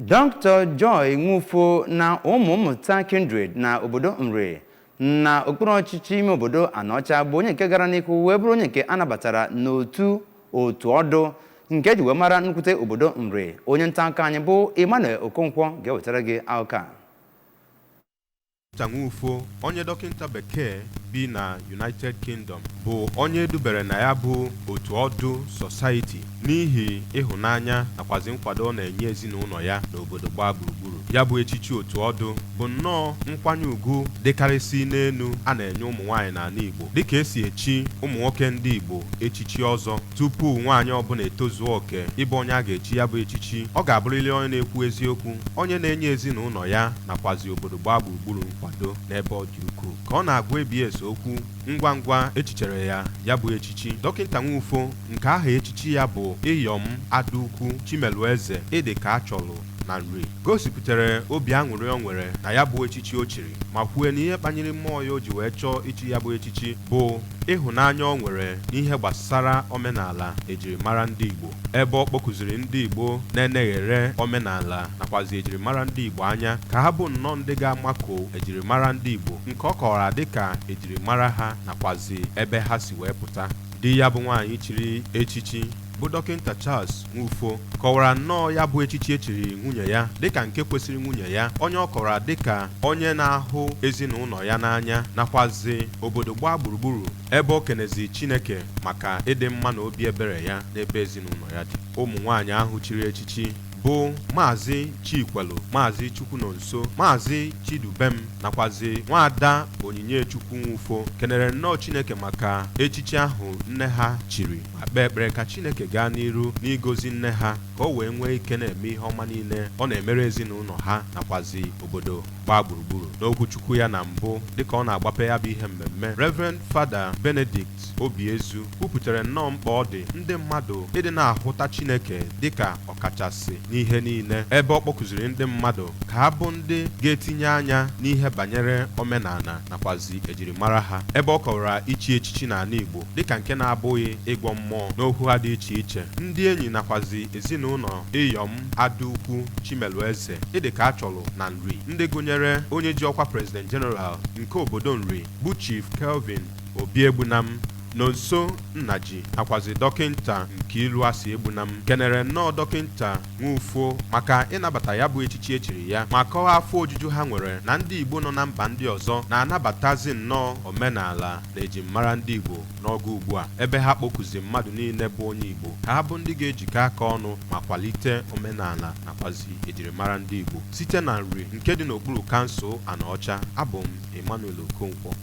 Dr. Joy Nwufoh na ụmụmmụta Kindred na obodo Nri na okpuru ọchịchị ime obodo Anọcha bụ onye nke gara n'ihu wee bụrụ onye nke anabatara n'otu ọdụ nke ji wee mara nnukwute obodo Nri. Onye nta akụkọ anyị bụ Emmanuel Okonkwo ga-ewetara gị akụkọ a. Nwufoh, onye dọkịta bekee bi na United Kingdom, bụ onye dubere na ya bụ otu ọdụ society n'ihi ịhụnanya nakwazi nkwado ọ na-enye ezinụlọ ya n'obodo gbaa gburugburu. Ya bụ echichi otu ọdụ bụ nnọọ nkwanye ugwu dịkarịsị n'elu a na-enye ụmụ nwaanyị n'ala Igbo, dịka esi echi ụmụ nwoke ndị Igbo echichi ọzọ tupu nwaanyị ọbụla etozuo oke ịbụ onye a ga-echi ya bụ echichi. Ọ ga-abụrịrị onye na-ekwu eziokwu, onye na-enye ezinụlọ ya nakwazi obodo gbaa gburugburu nkwado n'ebe ọ dị ukwuu. Ka ọ na-agwa ABS okwu ngwa ngwa echichere ya bụ echichi, dọkịta Nwufoh nke aha echichi ya bụ Iyom Adukwu Chimelueze Ede ka a chọrọ na Nri, gosipụtara obi aṅụrị o nwere na ya bụ echichi o chiri, ma kwue na ihe kpanyere mmụọ ya o ji wee chọọ ichi ya bụ echichi bụ ịhụnanya o nwere n'ihe gbasara omenala ejirimara ndị Igbo, ebe ọ kpọkụziri ndị Igbo na-eneghere omenala nakwazi ejirimara ndị Igbo anya ka ha bụ nnọọ ndị ga-amakọ ejirimara ndị Igbo nke ọ kọwara dịka ejirimara ha nakwazi ebe ha si wee pụta. Di ya bụ nwaanyị chiri echichi bụ dọkịta Charles Nwufoh kọwara nnọọ ya bụ echichi echiri nwunye ya dịka nke kwesịrị nwunye ya, onye ọ kọwara dịka onye na-ahụ ezinụlọ ya n'anya nakwazi obodo gbaa gburugburu, ebe o kenezi Chineke maka ịdị mma na obi ebere ya n'ebe ezinụlọ ya dị. Ụmụ nwaanyị ahụ chiri echichi bụ Maazị Chikwelu, Maazị Chukwunonso, Maazị Chidubem nakwazi Nwaada Onyinye-Chukwu Nwufoh kenere nnọọ Chineke maka echichi ahụ nne ha chiri, ma kpee ekpere ka Chineke gaa n'iru n'igozi nne ha ka o wee nwee ike na-eme ihe ọma niile ọ na-emere ezinụlọ ha nakwazi obodo gbaa gburugburu. N'okwu Chukwu ya na mbụ dịka ọ na-agbape ya bụ ihe mmemme, Reverend Fada Benedict Obiezu kwupụtara nnọọ mkpa ọ dị ndị mmadụ ịdị na-ahụta Chineke dịka ọkachasị n'ihe niile, ebe ọ kpọkụziri ndị mmadụ ka ha bụ ndị ga-etinye anya n'ihe banyere omenala nakwazi ejirimara ha, ebe ọ kọwara ichi echichi n'ala Igbo dịka nke na-abụghị ịgwọ mmụọ n'okwu ha dị iche iche. Ndị enyi nakwazi ezinụlọ Iyom Adukwu Chimelueze Ede ka a chọrọ na Nri, ndị gụnyere onye ji ọkwa President General nke obodo Nri bụ Chief Kelvin Obiegbunam Nonso Nnaji nakwazi dọkịta Nkiruasị Egbunam kenere nnọọ dọkịta Nwufoh maka ịnabata ya bụ echichi echiri ya, ma kọwaa afọ ojuju ha nwere na ndị Igbo nọ na mba ndị ọzọ na-anabatazi nnọọ omenala na ejimmara ndị Igbo n'oge ugbu a, ebe ha kpọkuzi mmadụ niile bụ onye Igbo ka ha bụ ndị ga-ejikọ aka ọnụ ma kwalite omenala nakwazi ejirimara ndị Igbo site na Nri nke dị n'okpuru kansụl Anọcha. Abụ m Emmanuel Okonkwo.